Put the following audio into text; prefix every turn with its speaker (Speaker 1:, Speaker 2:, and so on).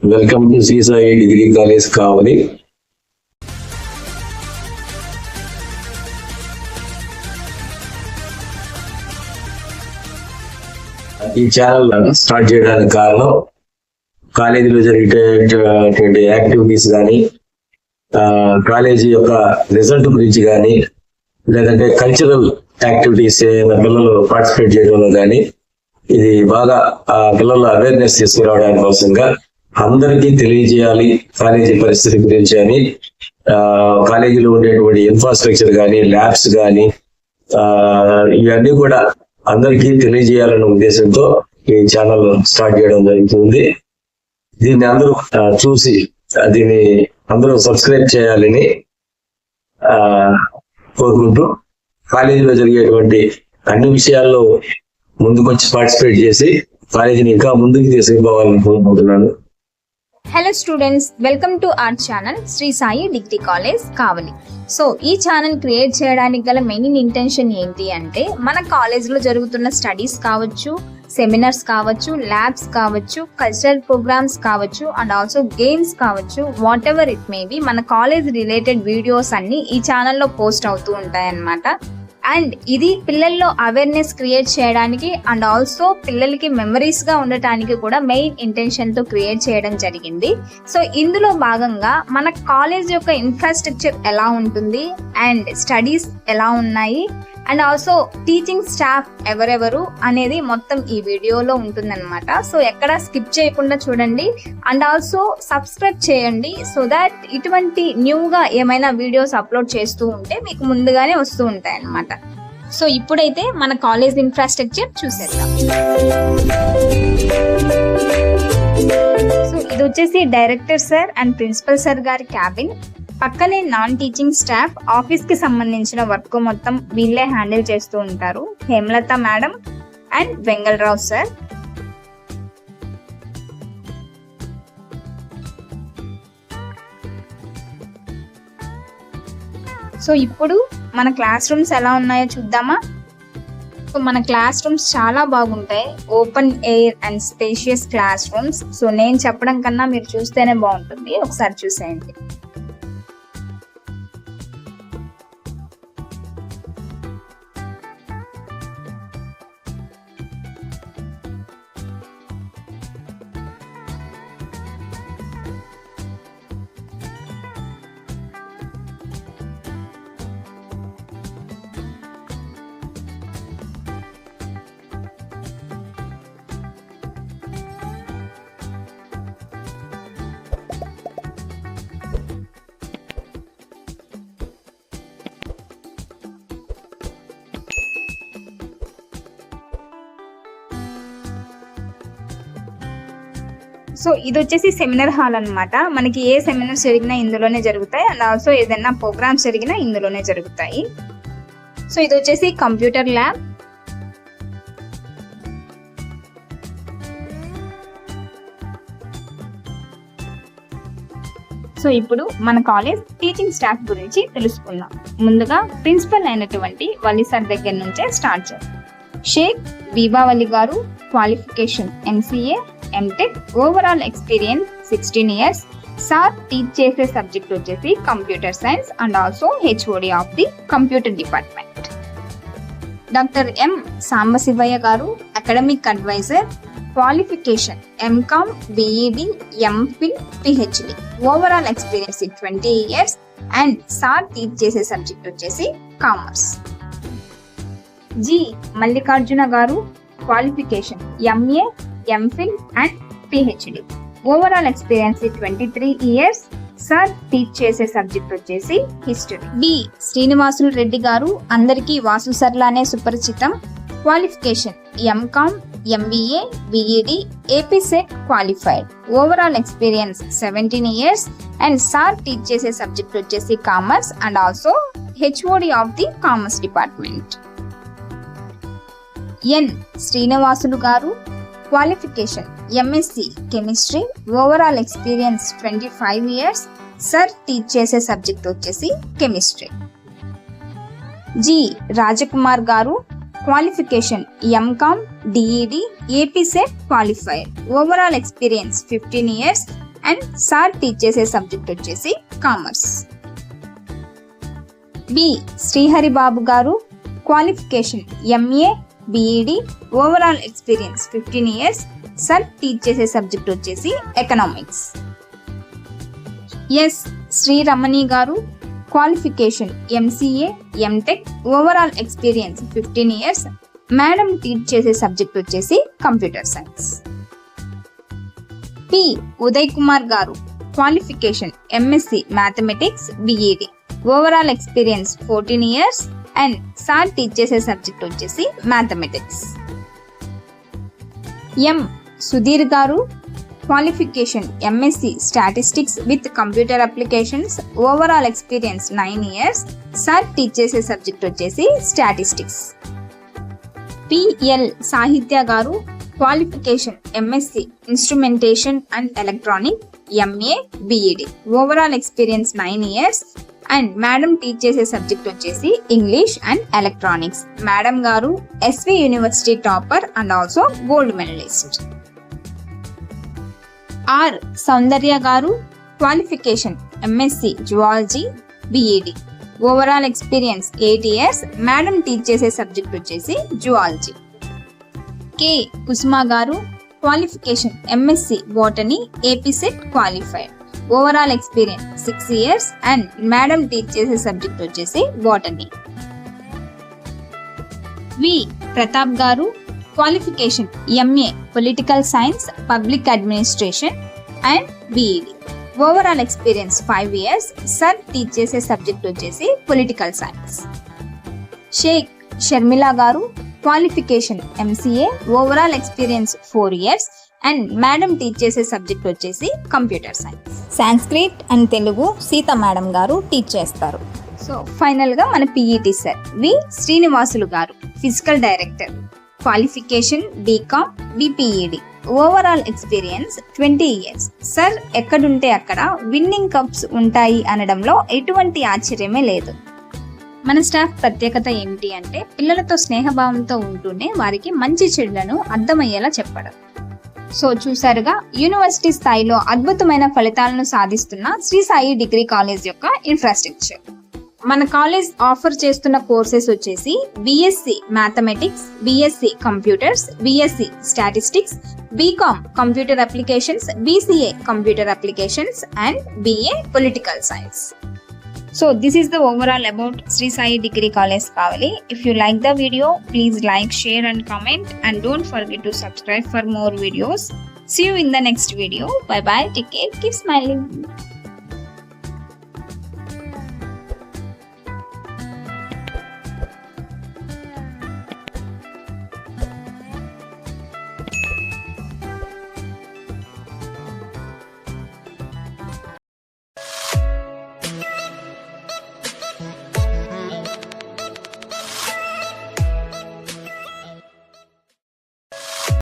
Speaker 1: Welcome to Shri Sai degree college Kavali. ఈ channel start చేయడానికి కారణం కాలేజీలో జరిగేటటువంటి యాక్టివిటీస్ కానీ, కాలేజీ యొక్క రిజల్ట్ గురించి కానీ, లేదంటే కల్చరల్ యాక్టివిటీస్ పిల్లలు పార్టిసిపేట్ చేయడంలో కానీ, ఇది బాగా పిల్లల అవేర్నెస్ తీసుకురావడానికి కోసంగా అందరికీ తెలియజేయాలి కాలేజీ పరిస్థితి గురించి అని, కాలేజీలో ఉండేటువంటి ఇన్ఫ్రాస్ట్రక్చర్ కానీ, ల్యాబ్స్ కానీ ఇవన్నీ కూడా అందరికీ తెలియజేయాలనే ఉద్దేశంతో ఈ ఛానల్ స్టార్ట్ చేయడం జరుగుతుంది. దీన్ని అందరూ చూసి దీన్ని అందరూ సబ్స్క్రైబ్ చేయాలని కోరుకుంటూ, కాలేజీలో జరిగేటువంటి అన్ని విషయాల్లో ముందుకొచ్చి పార్టిసిపేట్ చేసి కాలేజీని ఇంకా ముందుకు తీసుకుపోవాలని కోరుకుంటున్నాను.
Speaker 2: Hello students, welcome to our channel Shri Sai degree college Kavali. So ఈ ఛానల్ క్రియేట్ చేయడానికి గల మెయిన్ ఇంటెన్షన్ ఏంటి అంటే, మన కాలేజ్లో జరుగుతున్న స్టడీస్ కావచ్చు, సెమినార్స్ కావచ్చు, ల్యాబ్స్ కావచ్చు, కల్చరల్ ప్రోగ్రామ్స్ కావచ్చు, అండ్ ఆల్సో గేమ్స్ కావచ్చు, what ever it may be, మన కాలేజ్ రిలేటెడ్ వీడియోస్ అన్ని ఈ ఛానల్లో పోస్ట్ అవుతూ ఉంటాయన్నమాట. అండ్ ఇది పిల్లల్లో అవేర్నెస్ క్రియేట్ చేయడానికి అండ్ ఆల్సో పిల్లలకి మెమరీస్ గా ఉండటానికి కూడా మెయిన్ ఇంటెన్షన్ తో క్రియేట్ చేయడం జరిగింది. సో ఇందులో భాగంగా మన కాలేజ్ యొక్క ఇన్ఫ్రాస్ట్రక్చర్ ఎలా ఉంటుంది, అండ్ స్టడీస్ ఎలా ఉన్నాయి, అండ్ ఆల్సో టీచింగ్ స్టాఫ్ ఎవరెవరు అనేది మొత్తం ఈ వీడియోలో ఉంటుందన్నమాట. సో ఎక్కడ స్కిప్ చేయకుండా చూడండి అండ్ ఆల్సో సబ్స్క్రైబ్ చేయండి, సో దాట్ ఇటువంటి న్యూగా ఏమైనా వీడియోస్ అప్లోడ్ చేస్తూ ఉంటే మీకు ముందుగానే వస్తూ ఉంటాయి అన్నమాట. సో ఇప్పుడైతే మన కాలేజ్ ఇన్ఫ్రాస్ట్రక్చర్ చూసేద్దాం. సో ఇది వచ్చేసి director sir and principal sir గారి క్యాబిన్. పక్కనే నాన్ టీచింగ్ స్టాఫ్, ఆఫీస్ కి సంబంధించిన వర్క్ మొత్తం వీళ్ళే హ్యాండిల్ చేస్తూ ఉంటారు. Hemalatha madam and Vengalarao sir. So ఇప్పుడు మన క్లాస్ రూమ్స్ ఎలా ఉన్నాయో చూద్దామా. సో మన క్లాస్ రూమ్స్ చాలా బాగుంటాయి, open air and spacious class rooms. So నేను చెప్పడం కన్నా మీరు చూస్తేనే బాగుంటుంది, ఒకసారి చూసేయండి. సో ఇది వచ్చేసి సెమినార్ హాల్ అన్నమాట. మనకి ఏ సెమినార్స్ జరిగినా ఇందులోనే జరుగుతాయి, అండ్ ఆల్సో ఏదైనా ప్రోగ్రామ్స్ జరిగినా ఇందులోనే జరుగుతాయి. సో ఇది వచ్చేసి కంప్యూటర్ ల్యాబ్. సో ఇప్పుడు మన కాలేజ్ టీచింగ్ స్టాఫ్ గురించి తెలుసుకుందాం. ముందుగా ప్రిన్సిపల్ అయినటువంటి వలి సార్ దగ్గర నుంచే స్టార్ట్ చేద్దాం. షేక్ వీబావలి గారు, qualification MCA MTech, overall experience 16 years. Sir teach చేసే సబ్జెక్ట్ వచ్చేసి computer science and also HOD of the computer department. Doctor M Sambasivaiah గారు, academic advisor, qualification MCom, BEd, MPhil, PhD, overall experience 20 years. And sir teach చేసే subject వచ్చేసి commerce. G Mallikarjuna గారు, qualification MA, MPhil and PhD, overall experience 23 years. Sir teach చేసే subject వచ్చేసి history. B Srinivasulu Reddy గారు, అందరికీ వాసు సర్లానే సుపరిచితం, qualification MCom, MBA, BEd, AP SET qualified, overall experience 17 years. And sir teach చేసే సబ్జెక్ట్ వచ్చేసి commerce and also HOD of the commerce department. N Srinivasulu గారు, qualification MSc chemistry, overall experience 25 years. Sir teach చేసే subject వచ్చేసి chemistry. G Rajkumar గారు, qualification MCom, DEd, AP SET qualified, overall experience 15 years. And sir teach చేసే subject వచ్చేసి commerce. B Srihari Babu గారు, qualification MA BEd, overall experience 15 years, sir teach చేసే subject వచ్చేసి economics. S Sriramani గారు, qualification MCA MTech, overall experience 15 years, madam teach చేసే subject వచ్చేసి computer science. P Uday Kumar గారు, qualification MSc mathematics BEd, overall experience 14 years, and sir teach చేసే subject వచ్చేసి mathematics. M Sudheer గారు, qualification MSc statistics with computer applications, overall experience 9 years, sir teach చేసే subject వచ్చేసి statistics. PL Sahitya గారు, qualification MSc instrumentation and electronic MA BEd, overall experience 9 years, and madam teach చేసే subject వచ్చేసి English and electronics. Madam గారు SV university topper and also gold medallist. R Soundarya గారు, qualification MSc zoology BEd, overall experience 8 years, madam teach చేసే subject వచ్చేసి zoology. K Kusuma గారు, qualification MSc botany AP SET qualified, overall experience 6 years, and madam teach చేసే subject వచ్చేసి botany. V Pratap గారు, qualification MA political science public administration and BEd, overall experience 5 years, sir teach చేసే subject వచ్చేసి political science. Sheikh Sharmila గారు, qualification MCA, overall experience 4 years, and madam teach చేసే subject వచ్చేసి computer science.
Speaker 3: Sanskrit and Telugu Sita madam గారు teach చేస్తారు.
Speaker 2: So final గా మన PET sir V Srinivasulu గారు, physical director, qualification BCom BPEd, overall experience 20 years. Sir ఎక్కడుంటే అక్కడ విన్నింగ్ కప్స్ ఉంటాయి అనడంలో ఎటువంటి ఆశ్చర్యమే లేదు. మన స్టాఫ్ ప్రత్యేకత ఏమిటి అంటే పిల్లలతో స్నేహభావంతో ఉంటూనే వారికి మంచి చెడులను అర్థమయ్యేలా చెప్పడం. సో చూసారుగా యూనివర్సిటీ స్థాయిలో అద్భుతమైన ఫలితాలను సాధిస్తున్న శ్రీ సాయి డిగ్రీ కాలేజ్ యొక్క ఇన్ఫ్రాస్ట్రక్చర్. మన కాలేజ్ ఆఫర్ చేస్తున్న కోర్సెస్ వచ్చేసి BSc mathematics, BSc computers, BSc statistics, BCom computer applications, BCA computer applications and BA political science. So this is the overall about Sri Sai Degree College Kavali. If you like the video, please like, share and comment, and don't forget to subscribe for more videos. See you in the next video. Bye bye. Take care. Keep smiling.